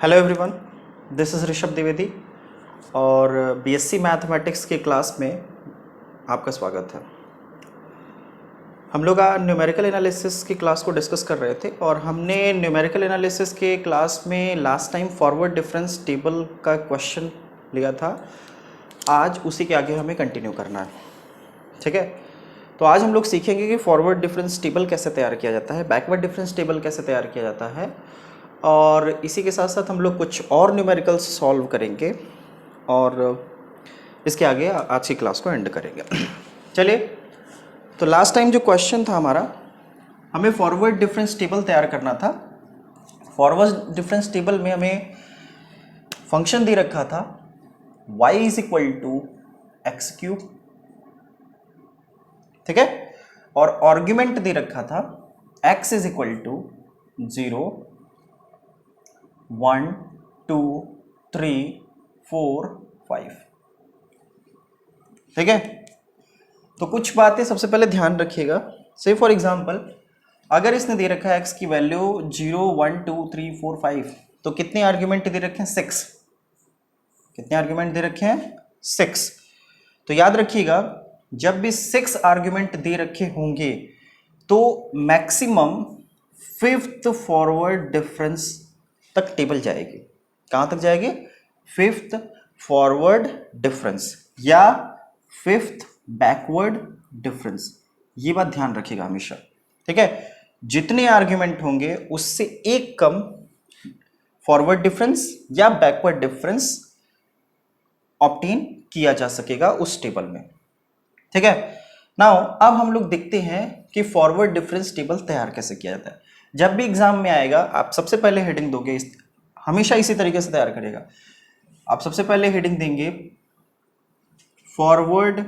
Hello everyone, this is Rishabh Dwivedi और BSc mathematics की class में आपका स्वागत है। हम लोग आज न्यूमेरिकल एनालिसिस की क्लास को डिस्कस कर रहे थे और हमने न्यूमेरिकल एनालिसिस के क्लास में last time forward difference table का क्वेश्चन लिया था। आज उसी के आगे हमें कंटिन्यू करना है, ठीक है। तो आज हम लोग सीखेंगे कि फॉरवर्ड डिफरेंस टेबल कैसे तैयार किया जाता है, बैकवर्ड डिफरेंस टेबल कैसे तैयार किया जाता है, और इसी के साथ साथ हम लोग कुछ और न्यूमेरिकल्स सॉल्व करेंगे और इसके आगे आज की क्लास को एंड करेंगे। चलिए, तो लास्ट टाइम जो क्वेश्चन था हमारा, हमें फॉरवर्ड डिफरेंस टेबल तैयार करना था। फॉरवर्ड डिफरेंस टेबल में हमें फंक्शन दे रखा था y is equal to x cube, ठीक है, और आर्ग्यूमेंट दे रखा था x इज इक्वल टू 0, 1, 2, 3, 4, 5, ठीक है। तो कुछ बातें सबसे पहले ध्यान रखिएगा। से फॉर एग्जांपल, अगर इसने दे रखा है x की वैल्यू 0, 1, 2, 3, 4, 5, तो कितने आर्ग्यूमेंट दे रखे हैं? 6। कितने आर्ग्यूमेंट दे रखे हैं? 6। तो याद रखिएगा, जब भी 6 आर्ग्यूमेंट दे रखे होंगे तो मैक्सिमम 5th फॉरवर्ड डिफरेंस तक टेबल जाएगी। कहां तक जाएगी? 5th फॉरवर्ड डिफरेंस या 5th बैकवर्ड डिफरेंस। ये बात ध्यान रखिएगा हमेशा, ठीक है। जितने आर्ग्यूमेंट होंगे उससे एक कम फॉरवर्ड डिफरेंस या बैकवर्ड डिफरेंस ऑब्टेन किया जा सकेगा उस टेबल में, ठीक है। नाउ अब हम लोग देखते हैं कि फॉरवर्ड डिफरेंस टेबल तैयार कैसे किया जाता है। जब भी एग्जाम में आएगा, आप सबसे पहले हेडिंग दोगे, हमेशा इसी तरीके से तैयार करेगा। आप सबसे पहले हेडिंग देंगे forward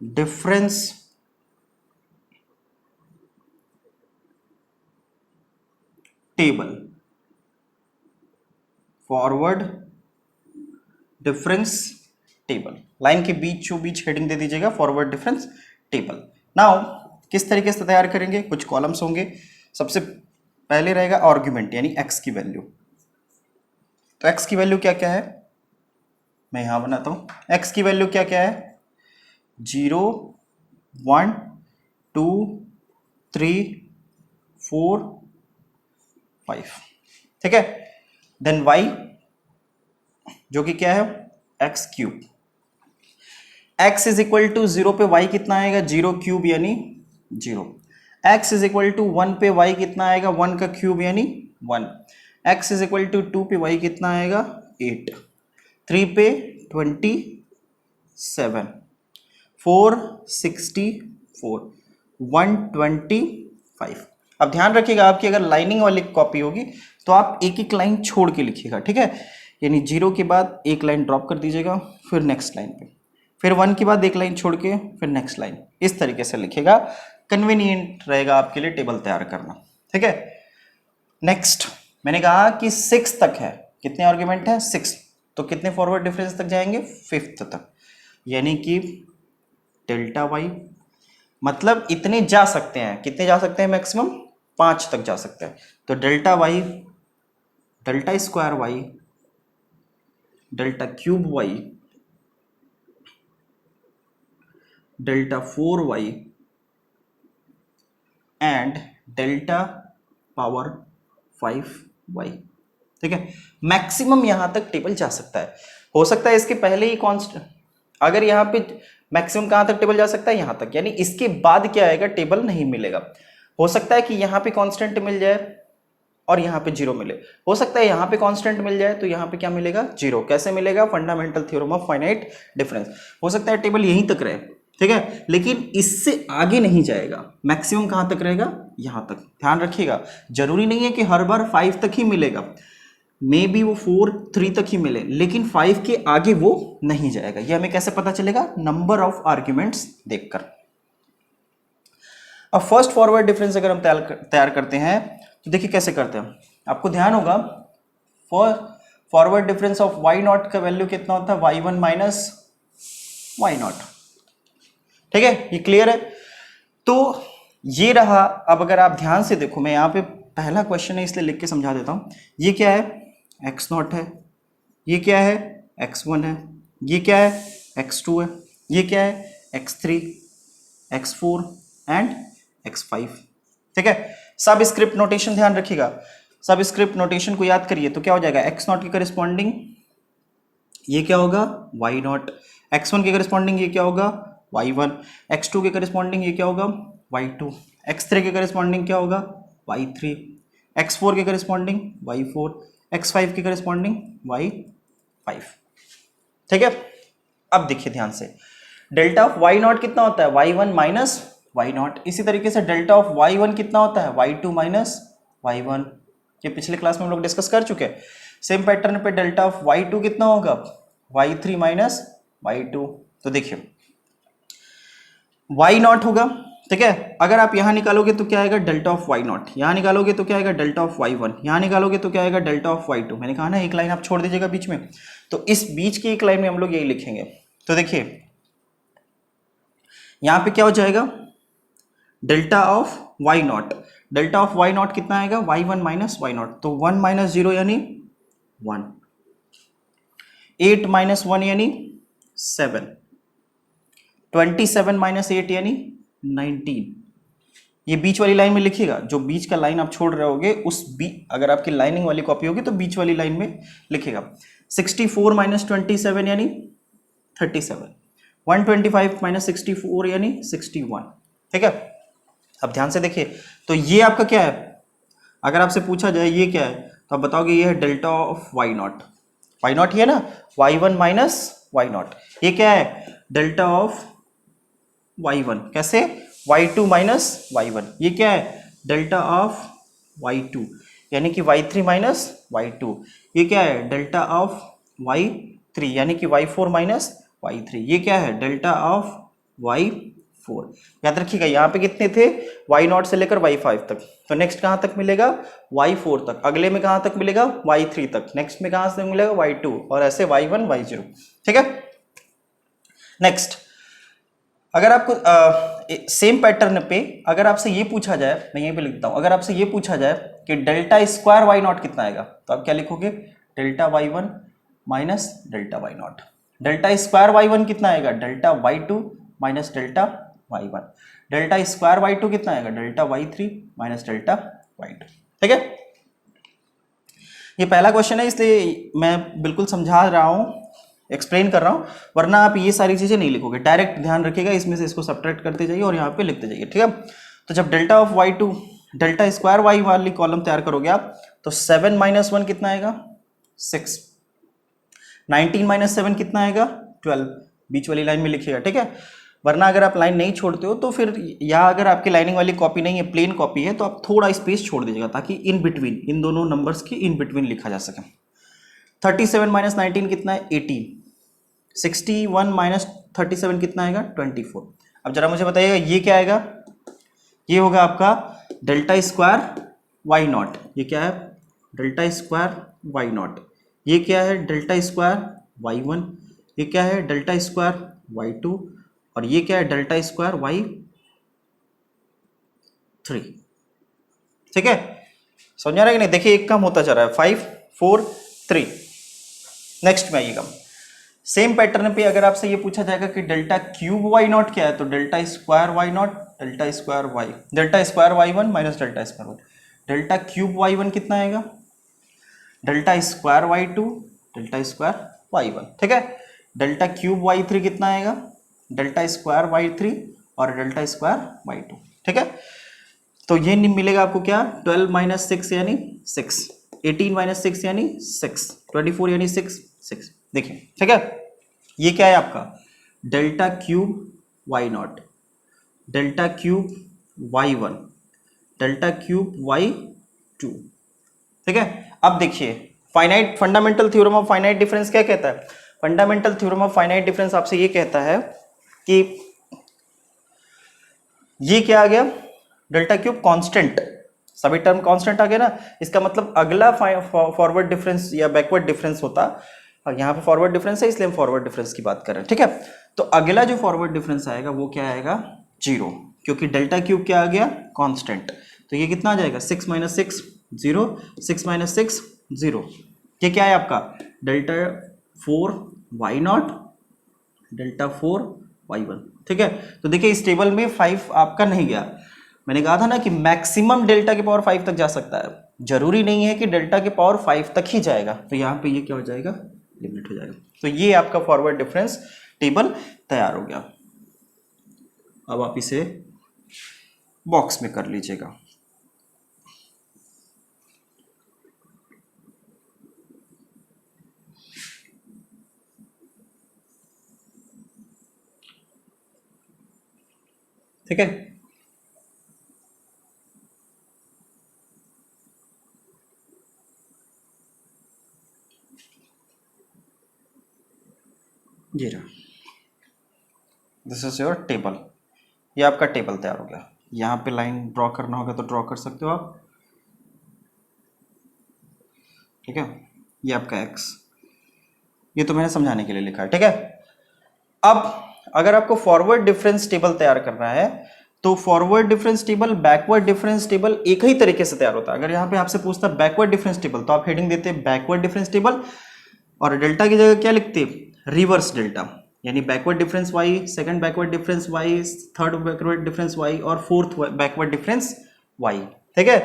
difference table, forward difference table, line के बीचों बीच हेडिंग दे दीजिएगा फॉरवर्ड डिफरेंस टेबल। नाउ किस तरीके से तैयार करेंगे? कुछ कॉलम्स होंगे। सबसे पहले रहेगा आर्ग्यूमेंट, यानी x की वैल्यू। तो x की वैल्यू क्या क्या है, मैं यहां बनाता हूं। x की वैल्यू क्या क्या है? 0, 1, 2, 3, 4, 5, ठीक है। देन y जो कि क्या है? x cube. x is equal to 0 पे y कितना आएगा? 0 क्यूब यानी 0। x इज इक्वल टू 1 पे y कितना आएगा? 1 का क्यूब यानी 1। x इज इक्वल टू 2 पे y कितना आएगा? 8। 3 पे 27, 4 64, 125। अब ध्यान रखिएगा, आपकी अगर लाइनिंग वाली कॉपी होगी तो आप एक एक लाइन छोड़ के लिखिएगा, ठीक है। यानी 0 के बाद एक लाइन ड्रॉप कर दीजिएगा, फिर नेक्स्ट लाइन पे, फिर 1 के बाद एक लाइन छोड़ के फिर नेक्स्ट लाइन। इस तरीके से लिखेगा, कन्वीनियंट रहेगा आपके लिए टेबल तैयार करना, ठीक है। नेक्स्ट, मैंने कहा कि 6 तक है। कितने आर्ग्यूमेंट है? 6। तो कितने फॉरवर्ड डिफरेंस तक जाएंगे? 5th तक, यानी कि डेल्टा वाई, मतलब इतने जा सकते हैं। कितने जा सकते हैं? मैक्सिमम 5 तक जा सकते हैं। तो delta Y, delta square Y, delta cube Y, delta 4y and delta power 5y, ठीक है। मैक्सिमम यहां तक टेबल जा सकता है। हो सकता है इसके पहले ही कांस्टेंट, अगर यहां पे मैक्सिमम कहां तक टेबल जा सकता है? यहां तक, यानी इसके बाद क्या आएगा? टेबल नहीं मिलेगा। हो सकता है कि यहां पे कांस्टेंट मिल जाए और यहां पे 0 मिले। हो सकता है यहां पे कांस्टेंट मिल जाए तो यहां पे क्या मिलेगा? 0। कैसे मिलेगा? Fundamental theorem of finite difference. हो सकता है टेबल यहीं तक रहे, ठीक है, लेकिन इससे आगे नहीं जाएगा। मैक्सिमम कहां तक रहेगा? यहां तक। ध्यान रखिएगा, जरूरी नहीं है कि हर बार 5 तक ही मिलेगा, मे बी वो 4, 3 तक ही मिले, लेकिन 5 के आगे वो नहीं जाएगा। ये हमें कैसे पता चलेगा? नंबर ऑफ आर्ग्यूमेंट्स देखकर। अब फर्स्ट फॉरवर्ड डिफरेंस अगर हम तैयार करते हैं तो देखिए कैसे करते हैं। आपको ध्यान होगा, forward difference of y not का वैल्यू कितना होता है? y1 माइनस y नॉट, ठीक है, ये क्लियर है। तो ये रहा। अब अगर आप ध्यान से देखो, मैं यहाँ पे पहला क्वेश्चन है इसलिए लिख के समझा देता हूँ। ये क्या है, एक्स नॉट है, ये क्या है, x1 है, ये क्या है, x2 है, ये क्या है, x3, x4 एंड x5। ठीक है, सब स्क्रिप्ट नोटेशन ध्यान रखिएगा, सब स्क्रिप्ट नोटेशन को याद करिए। तो क्या हो जाएगा, एक्स नॉट के करस्पॉन्डिंग ये क्या होगा, वाई नॉट, x1 के करस्पॉन्डिंग ये क्या होगा, y1, x2 के करस्पॉन्डिंग ये क्या होगा, y2, x3 के करस्पॉन्डिंग क्या होगा, y3, x4 के करस्पॉन्डिंग y4, x5 के करस्पॉन्डिंग y5। ठीक है, अब देखिए ध्यान से, डेल्टा ऑफ y नॉट कितना होता है, y1 माइनस y नॉट। इसी तरीके से डेल्टा ऑफ y1 कितना होता है, y2 माइनस y1, ये पिछले क्लास में हम लोग डिस्कस कर चुके हैं। सेम पैटर्न पे डेल्टा ऑफ y2 कितना होगा, y3 माइनस y2। तो देखिए y नॉट होगा, ठीक है, अगर आप यहां निकालोगे तो क्या आएगा, डेल्टा ऑफ y नॉट, यहां निकालोगे तो क्या आएगा, डेल्टा ऑफ y1, यहां निकालोगे तो क्या आएगा, डेल्टा ऑफ y2। मैंने कहा ना एक लाइन आप छोड़ दीजिएगा बीच में, तो इस बीच की एक लाइन में हम लोग यही लिखेंगे। तो देखिए यहां पे क्या हो जाएगा, delta of y not, delta of y not कितना आएगा, y1 माइनस y नॉट, तो 1 माइनस 0 यानी 1, 8 माइनस 1 यानी 7, 27 माइनस 8 यानी 19। ये बीच वाली लाइन में लिखिएगा, जो बीच का लाइन आप छोड़ रहे होगे उस अगर आपकी लाइनिंग वाली कॉपी होगी तो बीच वाली लाइन में लिखिएगा। 64 माइनस 27 यानी 37, 125 माइनस 64 यानी 61। ठीक है, अब ध्यान से देखिए, तो ये आपका क्या है, अगर आपसे पूछा जाए ये क्या है तो आप बताओगे ये है delta of y not, y not ये ना, y1 माइनस y नॉट, ये क्या है डेल्टा ऑफ y1, कैसे, y2 माइनस y1, ये क्या है डेल्टा ऑफ y2 यानी कि y3 माइनस y2, ये क्या है डेल्टा ऑफ y3 यानी कि y4 माइनस y3, ये क्या है डेल्टा ऑफ y4। याद रखिएगा यहाँ पे कितने थे, y नॉट से लेकर y5 तक, तो नेक्स्ट कहाँ तक मिलेगा, y4 तक, अगले में कहाँ तक मिलेगा, y3 तक, नेक्स्ट में कहाँ से मिलेगा, y2, और ऐसे y1 y0। ठीक है, नेक्स्ट अगर आपको सेम पैटर्न पे अगर आपसे ये पूछा जाए, मैं यहीं पे लिखता हूं, अगर आपसे ये पूछा जाए कि डेल्टा स्क्वायर वाई नॉट कितना आएगा, तो आप क्या लिखोगे, delta y1 minus delta y not. Delta square y1 कितना आएगा, delta y2 minus delta y1। Delta square y2 कितना आएगा, delta y3 minus delta y2। ठीक है, ये पहला क्वेश्चन है इसलिए मैं बिल्कुल समझा रहा हूं, एक्सप्लेन कर रहा हूं, वरना आप ये सारी चीजें नहीं लिखोगे, डायरेक्ट ध्यान रखिएगा, इसमें से इसको सब्ट्रैक्ट करते जाइए और यहाँ पे लिखते जाइए। ठीक है, तो जब delta of y2 delta square y वाली कॉलम तैयार करोगे आप, तो 7 माइनस 1 कितना आएगा, 6, 19 माइनस 7 कितना आएगा, 12, बीच वाली लाइन में लिखिएगा। ठीक है, वरना अगर आप लाइन नहीं छोड़ते हो तो फिर यहाँ अगर आपकी लाइनिंग वाली कॉपी नहीं है, प्लेन कॉपी है, तो आप थोड़ा स्पेस छोड़ दीजिएगा ताकि इन बिटवीन, इन दोनों नंबर्स की इन बिटवीन लिखा जा सके। 37 माइनस 19 कितना है, 18, 61 माइनस 37 कितना आएगा, 24। अब जरा मुझे बताइएगा ये क्या आएगा, ये होगा आपका डेल्टा स्क्वायर वाई नॉट, ये क्या है डेल्टा स्क्वायर वाई नॉट, ये क्या है डेल्टा स्क्वायर y1, ये क्या है डेल्टा स्क्वायर y2, और ये क्या है डेल्टा स्क्वायर y3। ठीक है, समझ आ रहा है कि नहीं, देखिए एक कम होता जा रहा है, 5 4 3। नेक्स्ट में आइएगा, सेम पैटर्न पे अगर आपसे ये पूछा जाएगा कि डेल्टा क्यूब वाई नॉट क्या है, तो delta square Y not, delta square Y, delta square y1 minus delta square y, delta cube y1 कितना आएगा, delta square y2 delta square y1। ठीक है, डेल्टा क्यूब y3 कितना आएगा, डेल्टा स्क्वायर y3 और डेल्टा स्क्वायर y2। ठीक है, तो ये मिलेगा आपको क्या, 12 माइनस 6 यानी 6, 18 माइनस 6 यानी 6, 24 यानी 6 6। देखिए ठीक है, ये क्या है आपका delta cube y not, delta cube y1, delta cube y2। ठीक है, अब देखिए finite, fundamental theorem of finite difference क्या कहता है, fundamental theorem of finite difference आपसे ये कहता है कि ये क्या आ गया, डेल्टा क्यूब कांस्टेंट, सभी टर्म कांस्टेंट आ गया ना, इसका मतलब अगला फॉरवर्ड डिफरेंस या बैकवर्ड डिफरेंस होता, और यहाँ पे फॉरवर्ड डिफरेंस है इसलिए हम फॉरवर्ड डिफरेंस की बात कर रहे हैं। ठीक है, तो अगला जो फॉरवर्ड डिफरेंस आएगा वो क्या आएगा, 0, क्योंकि डेल्टा क्यूब क्या आ गया, कांस्टेंट। तो ये कितना आ जाएगा, 6 माइनस 6 0, 6 माइनस 6 0। ये क्या है आपका delta 4 y not delta 4 y 1। ठीक है, तो देखिए इस टेबल में 5 आपका नहीं गया। मैंने कहा था ना कि मैक्सिमम डेल्टा के पावर 5 तक जा सकता है, जरूरी नहीं है कि डेल्टा के पावर 5 तक ही जाएगा। तो यहाँ पे ये क्या हो जाएगा, लिमिट हो जाएगा। तो ये आपका फॉरवर्ड डिफरेंस टेबल तैयार हो गया। अब आप इसे बॉक्स में कर लीजिएगा। ठीक है, ये रहा, दिस इज योर टेबल। ये आपका टेबल तैयार हो गया। यहाँ पे लाइन ड्रॉ करना होगा तो ड्रॉ कर सकते हो आप। ठीक है, ये आपका एक्स, ये तो मैंने समझाने के लिए लिखा है। ठीक है, अब अगर आपको फॉरवर्ड डिफरेंस टेबल तैयार करना है तो forward difference table backward difference table एक ही तरीके से तैयार होता है। अगर यहाँ पे आपसे पूछता है बैकवर्ड डिफरेंस टेबल तो आप हेडिंग देते हैं बैकवर्ड डिफरेंस टेबल, और डेल्टा की जगह क्या लिखते हैं, रिवर्स डेल्टा, यानी backward difference y, second backward difference y, third backward difference y और फोर्थ बैकवर्ड डिफरेंस वाई। ठीक है,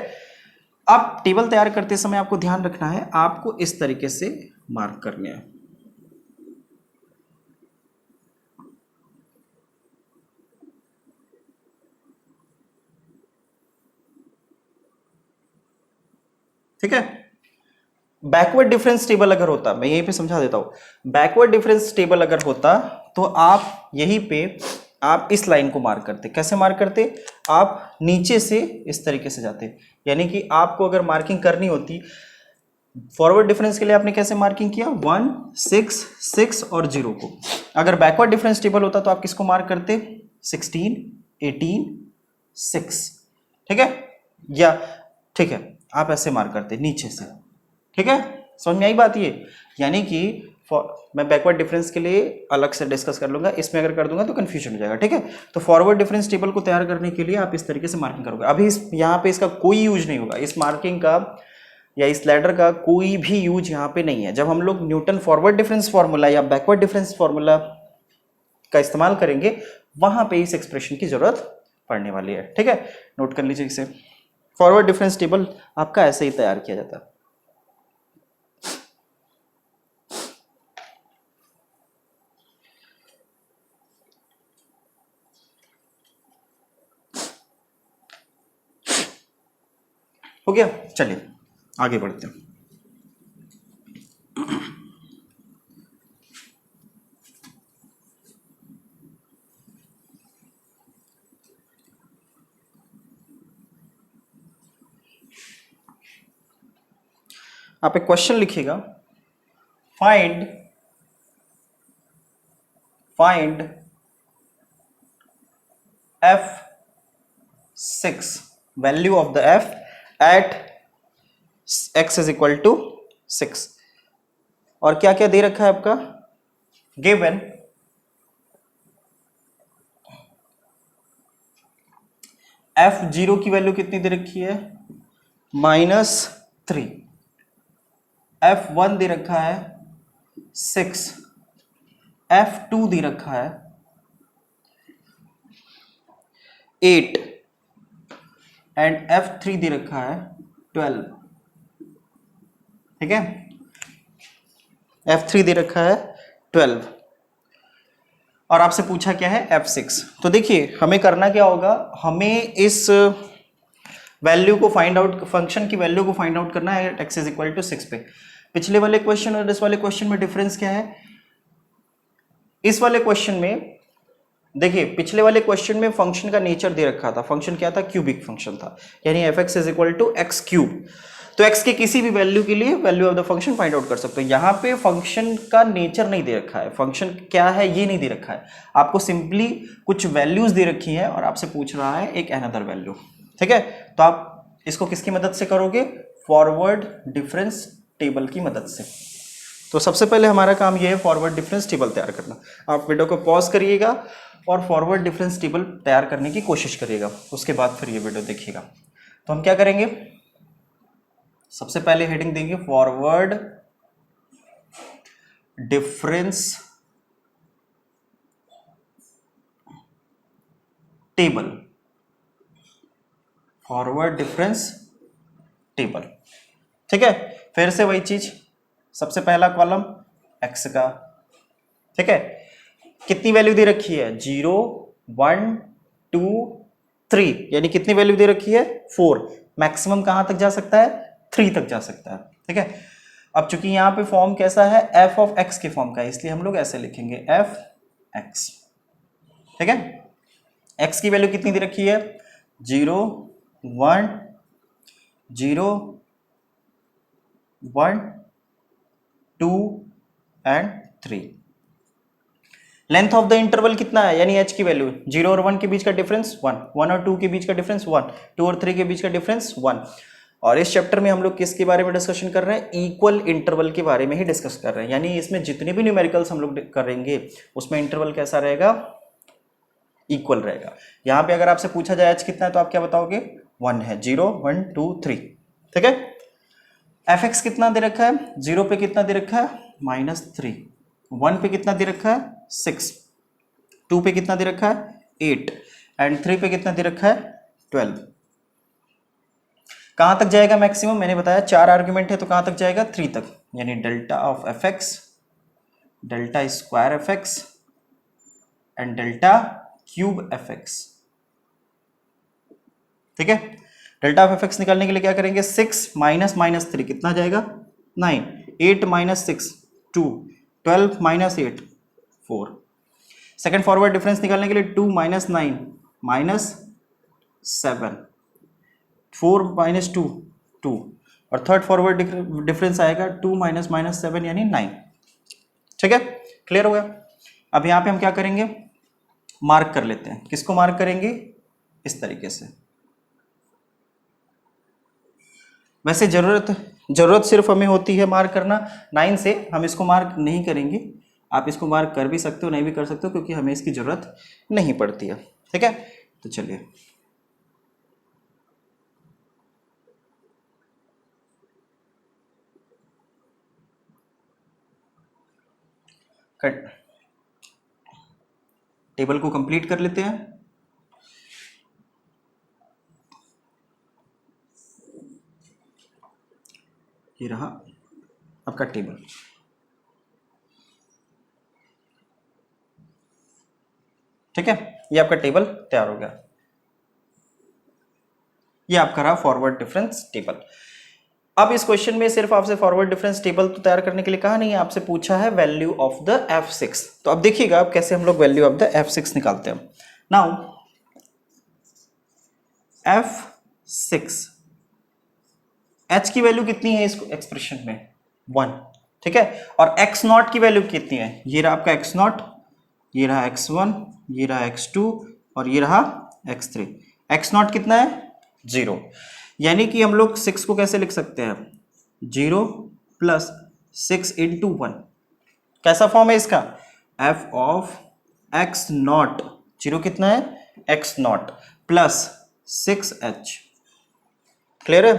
अब टेबल तैयार करते समय आपको ध्यान रखना है, आपको इस तरीके से मार्क करने हैं। ठीक है, बैकवर्ड डिफरेंस टेबल अगर होता, मैं यहीं पे समझा देता हूं, बैकवर्ड डिफरेंस टेबल अगर होता तो आप यहीं पे आप इस लाइन को मार्क करते। कैसे मार्क करते, आप नीचे से इस तरीके से जाते, यानी कि आपको अगर मार्किंग करनी होती फॉरवर्ड डिफरेंस के लिए आपने कैसे मार्किंग किया, 1, 6, 6 और 0 को। अगर बैकवर्ड डिफरेंस टेबल होता तो आप किसको मार्क करते, 16, 18, 6। ठीक है, या ठीक है आप ऐसे मार्क करते नीचे से। ठीक है, समझ में आई बात ये, यानी कि मैं बैकवर्ड डिफरेंस के लिए अलग से डिस्कस कर लूंगा, इसमें अगर कर दूंगा तो कंफ्यूजन हो जाएगा। ठीक है, तो फॉरवर्ड डिफरेंस टेबल को तैयार करने के लिए आप इस तरीके से मार्किंग करोगे। अभी यहाँ पे इसका कोई यूज नहीं होगा, इस मार्किंग का या इस लैडर का कोई भी यूज यहाँ पे नहीं है। जब हम लोग न्यूटन फॉरवर्ड डिफरेंस फॉर्मूला या बैकवर्ड डिफरेंस फॉर्मूला का इस्तेमाल करेंगे वहां पे इस एक्सप्रेशन की जरूरत पड़ने वाली है। ठीक है, नोट कर लीजिए इसे। फॉरवर्ड डिफरेंस टेबल आपका ऐसे ही तैयार किया जाता है। हो गया, चलिए आगे बढ़ते हैं। आप एक क्वेश्चन लिखिएगा, find f6 value of the f at x is equal to 6। और क्या क्या दे रखा है आपका, गिवन f0 की वैल्यू कितनी दे रखी है, -3, f1 दे रखा है 6, f2 दे रखा है 8 एंड f3 दे रखा है 12। ठीक है, f3 दे रखा है 12 और आपसे पूछा क्या है f6। तो देखिए हमें करना क्या होगा, हमें इस वैल्यू को फाइंड आउट, फंक्शन की वैल्यू को फाइंड आउट करना है x इज इक्वल टू 6 पे। पिछले वाले क्वेश्चन और इस वाले क्वेश्चन में डिफरेंस क्या है, इस वाले क्वेश्चन में देखिए पिछले वाले क्वेश्चन में फंक्शन का नेचर दे रखा था, फंक्शन क्या था, क्यूबिक फंक्शन था, यानी fx is equal to x cube. तो x के किसी भी वैल्यू के लिए value of the function find out कर सकते हो। यहाँ पे फंक्शन का नेचर नहीं दे रखा है, फंक्शन क्या है ये नहीं दे रखा है, आपको सिंपली कुछ वैल्यूज दे रखी है और आपसे पूछ रहा है एक अनदर वैल्यू। ठीक है, तो आप इसको किसकी मदद से करोगे, फॉरवर्ड डिफरेंस टेबल की मदद से। तो सबसे पहले हमारा काम ये है फॉरवर्ड डिफरेंस टेबल तैयार करना। आप वीडियो को पॉज करिएगा और फॉरवर्ड डिफरेंस टेबल तैयार करने की कोशिश करिएगा, उसके बाद फिर ये वीडियो देखिएगा। तो हम क्या करेंगे, सबसे पहले हेडिंग देंगे forward difference table, forward difference table. ठीक है, फिर से वही चीज, सबसे पहला कॉलम एक्स का, ठीक है, कितनी वैल्यू दे रखी है 0 1 2 3, यानी कितनी वैल्यू दे रखी है 4, मैक्सिमम कहां तक जा सकता है 3 तक जा सकता है। ठीक है, अब चूंकि यहां पे फॉर्म कैसा है f ऑफ x के फॉर्म का है, इसलिए हम लोग ऐसे लिखेंगे f x। ठीक है, x की वैल्यू कितनी दे रखी है 0 1 0 1 2 and 3। Length of the interval कितना है, यानी h की वैल्यू 0 और 1 के बीच का डिफरेंस 1, 1 और 2 के बीच का डिफरेंस 1, 2 और 3 के बीच का डिफरेंस 1। और इस चैप्टर में हम लोग किसके बारे में डिस्कशन कर रहे हैं, इक्वल इंटरवल के बारे में ही डिस्कस कर रहे हैं, यानी इसमें जितने भी न्यूमेरिकल्स हम लोग करेंगे उसमें इंटरवल कैसा रहेगा, इक्वल रहेगा। यहाँ पे अगर आपसे पूछा जाए h कितना है तो आप क्या बताओगे 1 है, 0 1 2 3। ठीक है, fx कितना दे रखा है, 0 पे कितना दे रखा है -3, 1 पे कितना दे रखा है 6, 2 पे कितना दे रखा है 8 एंड 3 पे कितना दे रखा है 12। कहां तक जाएगा मैक्सिमम, मैंने बताया 4 आर्गुमेंट है तो कहां तक जाएगा 3 तक, यानी delta of F x, delta square F x and delta cube F x. ठीक है, डेल्टा ऑफ एफ एक्स निकालने के लिए क्या करेंगे, 6 माइनस -3 कितना जाएगा 9, 8 minus 6 2, 12 minus 8 4। Second forward difference निकालने के लिए 2 माइनस 9 माइनस 7, 4 माइनस 2 2, और थर्ड फॉरवर्ड डिफरेंस आएगा 2 माइनस -7 यानी 9। ठीक है, क्लियर हो गया। अब यहां पे हम क्या करेंगे, मार्क कर लेते हैं। किसको मार्क करेंगे, इस तरीके से। वैसे जरूरत सिर्फ हमें होती है मार्क करना 9 से, हम इसको मार्क नहीं करेंगे, आप इसको मार्क कर भी सकते हो नहीं भी कर सकते हो, क्योंकि हमें इसकी जरूरत नहीं पड़ती है। ठीक है, तो चलिए टेबल को कंप्लीट कर लेते हैं। ये रहा आपका टेबल। ठीक है, ये आपका टेबल तैयार हो गया। ये आपका रहा फॉरवर्ड डिफरेंस टेबल। अब इस क्वेश्चन में सिर्फ आपसे फॉरवर्ड डिफरेंस टेबल तो तैयार करने के लिए कहा नहीं है, आपसे पूछा है वैल्यू ऑफ द f6। तो अब देखिएगा अब कैसे हम लोग वैल्यू ऑफ द f6 निकालते हैं। नाउ f6 h की वैल्यू कितनी है इस एक्सप्रेशन में 1। ठीक है, और x0 की वैल्यू कितनी है, ये रहा आपका x0, ये रहा x1, ये रहा x2 और ये रहा x3। x0 कितना है 0, यानी कि हम लोग 6 को कैसे लिख सकते हैं 0 प्लस 6 इंटू 1। कैसा फॉर्म है इसका, f ऑफ x0, 0 कितना है x0 प्लस 6h। क्लियर है,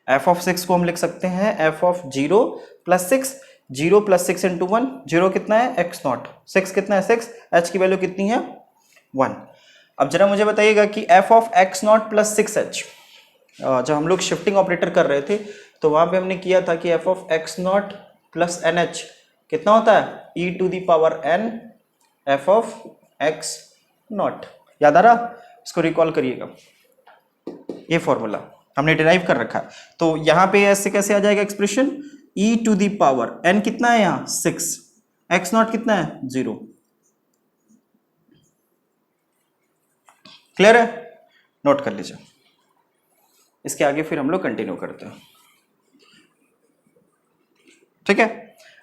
f ऑफ 6 को हम लिख सकते हैं f of 0 plus 6, 0 plus 6 into 1, 0 कितना है x0, 6 कितना है 6, h की वैल्यू कितनी है 1। अब जरा मुझे बताइएगा कि f of x0 plus 6h, जब हम लोग शिफ्टिंग ऑपरेटर कर रहे थे तो वहां पे हमने किया था कि f of x0 plus nh कितना होता है e to the power n f of x0। याद आ रहा, इसको रिकॉल करिएगा, ये फॉर्मूला हमने डिराइव कर रखा है। तो यहां पे ऐसे कैसे आ जाएगा expression, e to the power n कितना है यहां 6, x0 कितना है 0। क्लियर है, नोट कर लीजिए। इसके आगे फिर हम लोग कंटिन्यू करते हैं। ठीक है,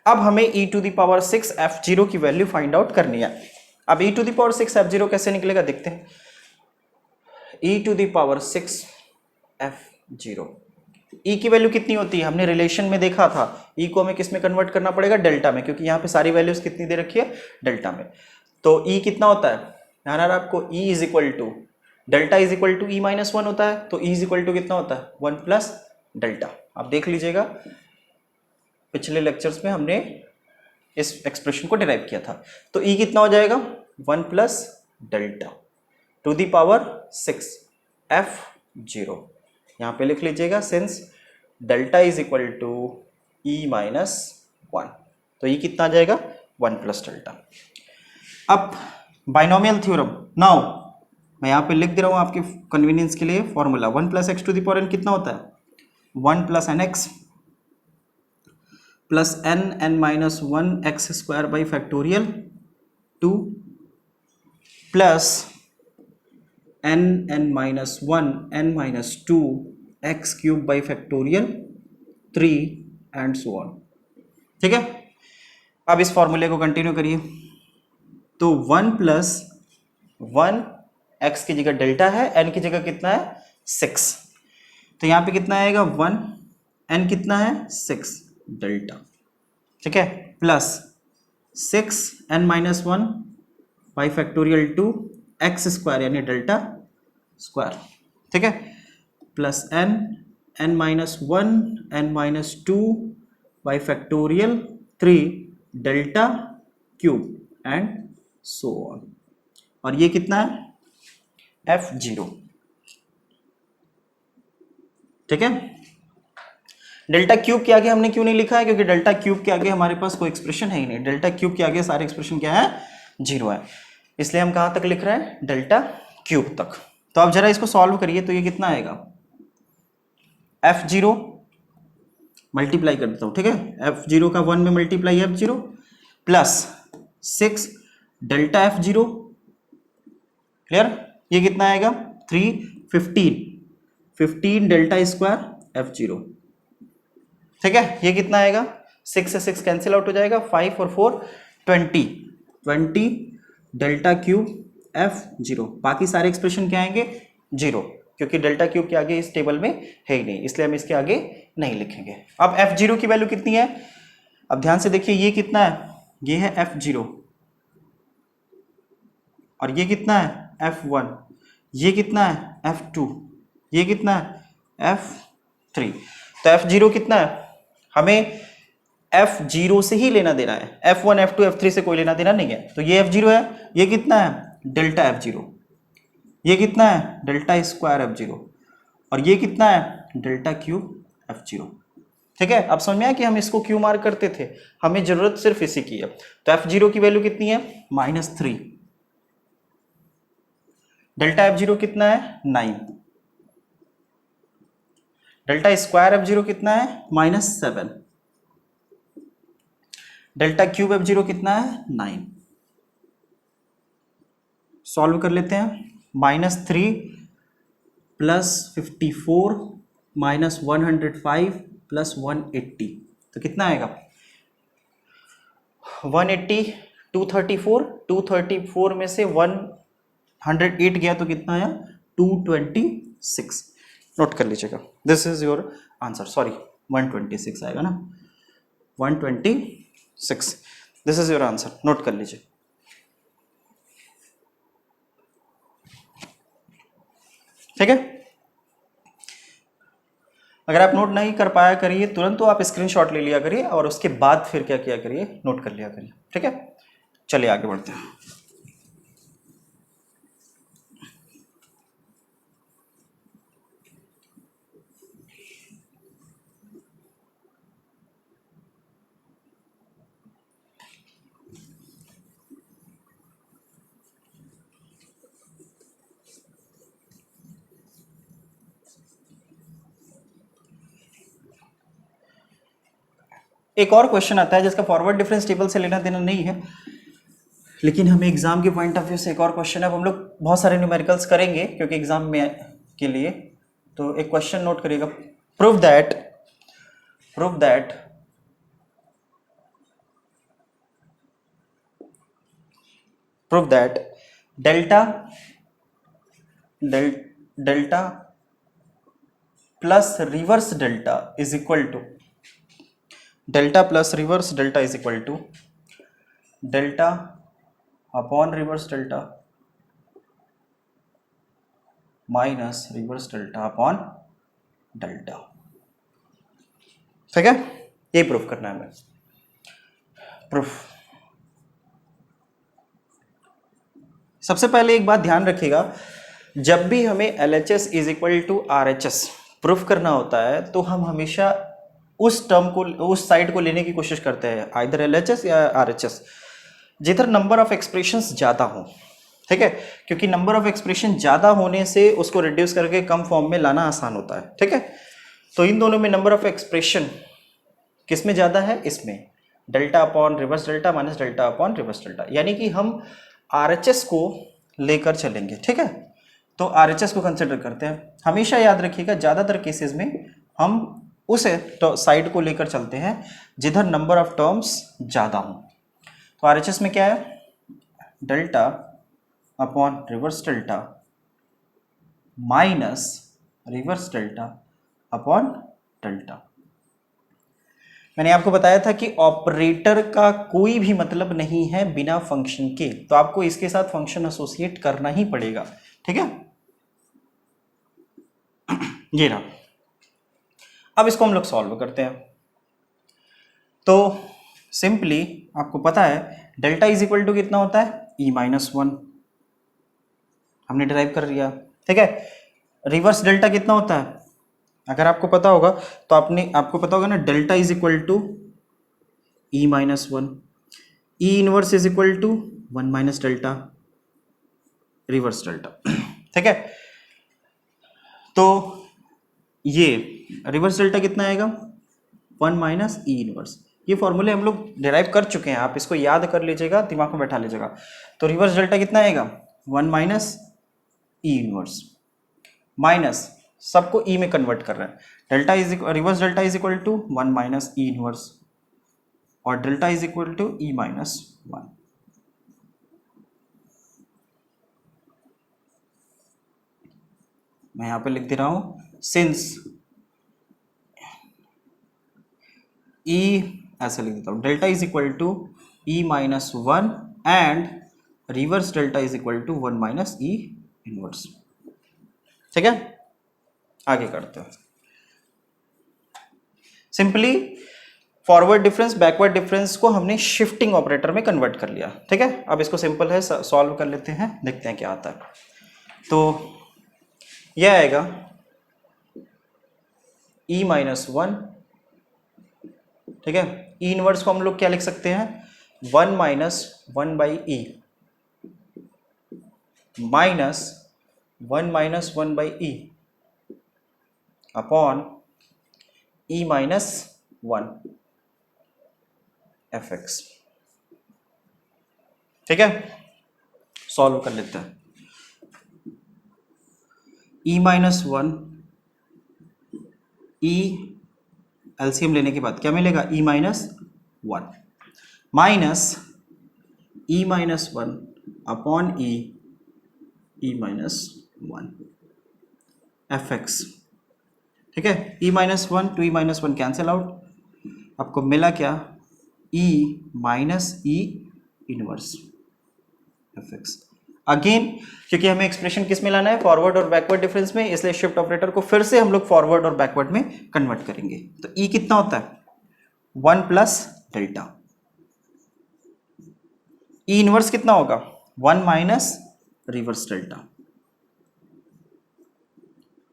अब हमें e to the power 6 f0 की वैल्यू फाइंड आउट करनी है। अब e to the power 6 f0 कैसे निकलेगा देखते हैं। e to the power 6 f0, e की वैल्यू कितनी होती है, हमने रिलेशन में देखा था, e को हमें किस में कन्वर्ट करना पड़ेगा डेल्टा में, क्योंकि यहाँ पे सारी वैल्यूज कितनी दे रखी है डेल्टा में। तो e कितना होता है, ध्यान आ रहा है आपको, e is equal to delta is equal to e minus 1 होता है, तो e इज इक्वल टू कितना होता है 1 प्लस डेल्टा। आप देख लीजिएगा, पिछले लेक्चर्स में हमने इस एक्सप्रेशन को डिराइव किया था। तो ई कितना हो जाएगा, 1 plus delta to the power 6 F0। यहाँ पे लिख लीजिएगा since delta is equal to e minus 1, तो ये कितना आ जाएगा, 1 प्लस डेल्टा। अब बाइनोमियल थ्योरम, नाउ मैं यहाँ पे लिख दे रहा हूँ आपके कन्वीनियंस के लिए formula, 1 plus x to the power n कितना होता है, 1 plus n x plus n minus 1 x square by factorial 2 plus n minus 1 n minus 2 x cube by factorial 3 and so on. ठीक है, अब इस फॉर्मूले को कंटिन्यू करिए। तो 1 प्लस 1 एक्स की जगह डेल्टा है, एन की जगह कितना है 6, तो यहाँ पे कितना आएगा 1, एन कितना है 6 डेल्टा, ठीक है, plus 6 n minus 1 by factorial 2 x square यानी डेल्टा स्क्वायर, ठीक है, plus n minus 1 n minus 2 by factorial 3 delta cube and so on. और ये कितना है F0, ठीक है। डेल्टा क्यूब के आगे हमने क्यों नहीं लिखा है, क्योंकि डेल्टा क्यूब के आगे हमारे पास कोई एक्सप्रेशन है ही नहीं, डेल्टा क्यूब के आगे सारे एक्सप्रेशन क्या है 0 है, इसलिए हम कहां तक लिख रहे हैं, डेल्टा क्यूब तक। तो अब जरा इसको सॉल्व करिए, तो ये कितना आएगा F0 मल्टीप्लाई कर देता हूं, ठीक है, F0 का 1 में multiply F0 plus 6 delta F0, clear, ये कितना आएगा 3 15 डेल्टा स्क्वायर F0, ठीक है, ये कितना आएगा 6 से 6 कैंसिल आउट हो जाएगा, 5 और 4 20 डेल्टा क्यूब F0। बाकी सारे एक्सप्रेशन क्या आएंगे 0, क्योंकि डेल्टा क्यूब के आगे इस टेबल में है ही नहीं, इसलिए हम इसके आगे नहीं लिखेंगे। अब F0 की वैल्यू कितनी है, अब ध्यान से देखिए, ये कितना है, ये है F0 और ये कितना है F1, ये कितना है F2, ये कितना है F3। तो F0 कितना है, हमें F0 से ही लेना देना है, F1 F2 F3 से कोई लेना देना नहीं है। तो ये F0 है, ये कितना है डेल्टा F0, ये कितना है डेल्टा स्क्वायर F0 और ये कितना है डेल्टा क्यूब F0, ठीक है। अब समझ में आया कि हम इसको क्यों मार्क करते थे, हमें जरूरत सिर्फ इसी की है। तो F0 की वैल्यू कितनी है -3, डेल्टा F0 कितना है 9, डेल्टा स्क्वायर F0 कितना है -7, डेल्टा क्यूब F0 कितना है 9। सॉल्व कर लेते हैं, -3 प्लस 54 माइनस 105 प्लस 180, तो कितना आएगा 180, 234 में से 108 गया तो कितना आया 226। नोट कर लीजिएगा, this is your answer, sorry 126 आएगा ना, 126, this is your answer, note कर लीजिए। ठीक है, अगर आप नोट नहीं कर पाया करिए तुरंत, तो आप स्क्रीनशॉट ले लिया करिए और उसके बाद फिर क्या किया करिए, नोट कर लिया करिए, ठीक है। चलिए आगे बढ़ते हैं। एक और क्वेश्चन आता है जिसका फॉरवर्ड डिफरेंस टेबल से लेना देना नहीं है, लेकिन हमें एग्जाम के पॉइंट ऑफ व्यू से एक और क्वेश्चन है। अब हम लोग बहुत सारे न्यूमेरिकल्स करेंगे क्योंकि एग्जाम में के लिए, तो एक क्वेश्चन नोट करिएगा, prove that delta plus reverse delta is equal to delta upon reverse delta minus reverse delta upon delta. ठीक है, ये प्रूफ करना है हमें। प्रूफ, सबसे पहले एक बात ध्यान रखिएगा, जब भी हमें LHS is equal to RHS proof करना होता है तो हम हमेशा उस टर्म को, उस साइड को लेने की कोशिश करते हैं, आइदर LHS या RHS, जिधर नंबर ऑफ एक्सप्रेशंस ज़्यादा हो। ठीक है, क्योंकि नंबर ऑफ एक्सप्रेशन ज़्यादा होने से उसको रिड्यूस करके कम फॉर्म में लाना आसान होता है। ठीक है, तो इन दोनों में नंबर ऑफ एक्सप्रेशन किस में ज़्यादा है, इसमें delta upon reverse delta minus delta upon reverse delta, यानी कि हम RHS को लेकर चलेंगे। ठीक है, तो RHS को कंसिडर करते हैं। हमेशा याद रखिएगा, ज़्यादातर केसेस में हम उस साइड को लेकर चलते हैं जिधर नंबर ऑफ टर्म्स ज़्यादा हों। तो RHS में क्या है, delta upon reverse delta minus reverse delta upon delta. मैंने आपको बताया था कि ऑपरेटर का कोई भी मतलब नहीं है बिना फंक्शन के, तो आपको इसके साथ फंक्शन एसोसिएट करना ही पड़ेगा। ठीक है, ये रहा। अब इसको हम लोग सॉल्व करते हैं। तो सिंपली आपको पता है डेल्टा इज इक्वल टू कितना होता है, E-1, हमने डिराइव कर लिया। ठीक है, रिवर्स डेल्टा कितना होता है, अगर आपको पता होगा तो आपको पता होगा ना, delta is equal to E-1, E inverse is equal to 1 minus delta reverse delta. ठीक है, तो ये रिवर्स डेल्टा कितना आएगा, 1 माइनस E इनवर्स। ये फॉर्मूले हम लोग डिराइव कर चुके हैं, आप इसको याद कर लीजिएगा, दिमाग में बैठा लीजिएगा। तो रिवर्स डेल्टा कितना आएगा, 1 माइनस E इनवर्स, माइनस सबको E में कन्वर्ट कर रहे हैं, delta is reverse delta is equal to 1 minus E inverse और delta is equal to E-1। मैं यहां पे लिख दे रहा हूं, सिंस E, ऐसे लिख देता हूं, delta is equal to E-1 and reverse delta is equal to 1 minus E inverse. ठीक है, आगे करते हैं। Simply forward difference backward difference को हमने शिफ्टिंग ऑपरेटर में कन्वर्ट कर लिया। ठीक है, अब इसको सिंपल है, सॉल्व कर लेते हैं, देखते हैं क्या आता है। तो यह आएगा E-1। ठीक है, E इनवर्स को हम लोग क्या लिख सकते हैं, 1 minus 1 by E minus 1 minus 1 by E upon E-1 fx। ठीक है, सॉल्व कर लेते हैं। E-1 E एलसीएम लेने के बाद क्या मिलेगा, E-1 minus E-1 upon E-1 fx। ठीक है, E-1 to E-1 cancel out, आपको मिला क्या, E minus E inverse fx। Again क्योंकि हमें एक्सप्रेशन किस में लाना है, फॉरवर्ड और बैकवर्ड डिफरेंस में, इसलिए शिफ्ट ऑपरेटर को फिर से हम लोग फॉरवर्ड और बैकवर्ड में कन्वर्ट करेंगे। तो E कितना होता है, 1 प्लस डेल्टा, E इनवर्स कितना होगा, 1 माइनस रिवर्स डेल्टा,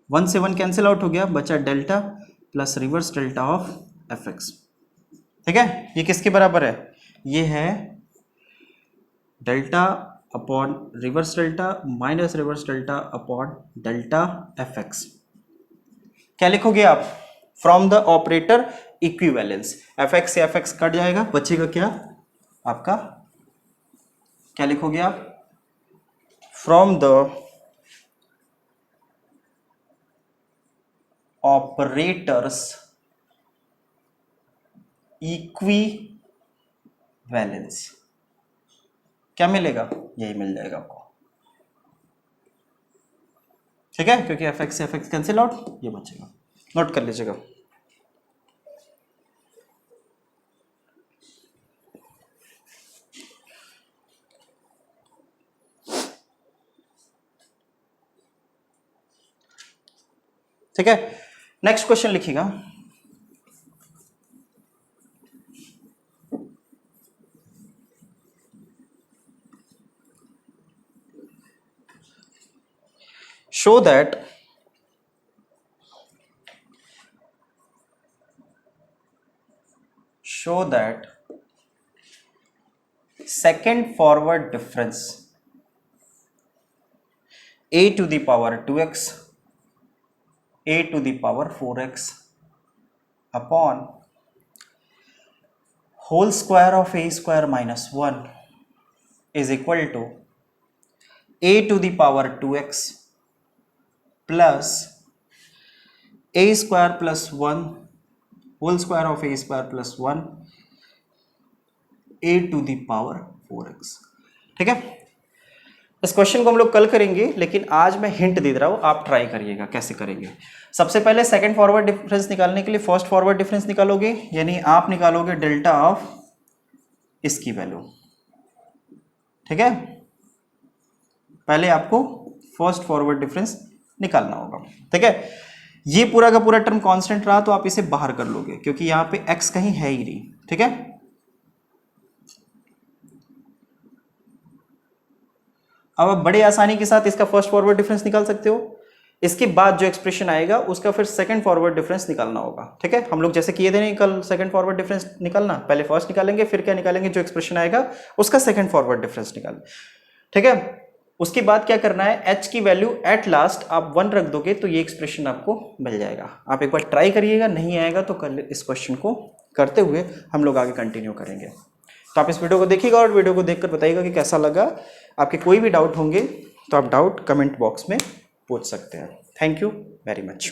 1 से 1 कैंसिल आउट हो गया, बचा delta plus reverse delta of fx। ठीक है, ये किसके बराबर है, ये है delta upon reverse delta minus reverse delta upon delta fx। क्या लिखोगे आप, from the operator equivalence, fx से fx कट जाएगा, बचेगा क्या आपका, क्या लिखोगे आप, फ्रॉम द ऑपरेटर्स इक्विवेलेंस, क्या मिलेगा, यही मिल जाएगा आपको। ठीक है, क्योंकि fx से fx कैंसिल आउट, ये बचेगा, नोट कर लीजिएगा। ठीक है, नेक्स्ट क्वेश्चन लिखिएगा, show that second forward difference a to the power 2x a to the power 4x upon whole square of a square minus 1 is equal to a to the power 2x plus a square plus 1 whole square of a square plus 1 a to the power 4x। ठीक है, इस question को हम लोग कल करेंगे, लेकिन आज मैं हिंट दे रहा हूं, आप ट्राई करिएगा कैसे करेंगे। सबसे पहले सेकंड फॉरवर्ड डिफरेंस निकालने के लिए फर्स्ट फॉरवर्ड डिफरेंस निकालोगे, यानी आप निकालोगे डेल्टा ऑफ इसकी वैल्यू। ठीक है, पहले आपको फर्स्ट फॉरवर्ड डिफरेंस निकालना होगा। ठीक है, ये पूरा का पूरा टर्म कांस्टेंट रहा तो आप इसे बाहर कर लोगे, क्योंकि यहां पे x कहीं है ही नहीं। ठीक है, अब आप बड़े आसानी के साथ इसका फर्स्ट फॉरवर्ड डिफरेंस निकाल सकते हो। इसके बाद जो एक्सप्रेशन आएगा उसका फिर सेकंड फॉरवर्ड डिफरेंस निकालना होगा। ठीक है, हम लोग जैसे किए थे नहीं कल, सेकंड फॉरवर्ड डिफरेंस निकालना, पहले फर्स्ट निकालेंगे, फिर क्या निकालेंगे, जो एक्सप्रेशन आएगा उसका सेकंड फॉरवर्ड डिफरेंस निकालें। ठीक है, उसके बाद क्या करना है, h की वैल्यू एट लास्ट आप 1 रख दोगे तो ये एक्सप्रेशन आपको मिल जाएगा। आप एक बार ट्राई करिएगा, नहीं आएगा तो कल इस क्वेश्चन को करते हुए हम लोग आगे कंटिन्यू करेंगे। तो आप इस वीडियो को देखिएगा और वीडियो को देखकर बताइएगा कि कैसा लगा। आपके कोई भी डाउट होंगे तो आप डाउट कमेंट बॉक्स में पूछ सकते हैं। Thank you very much.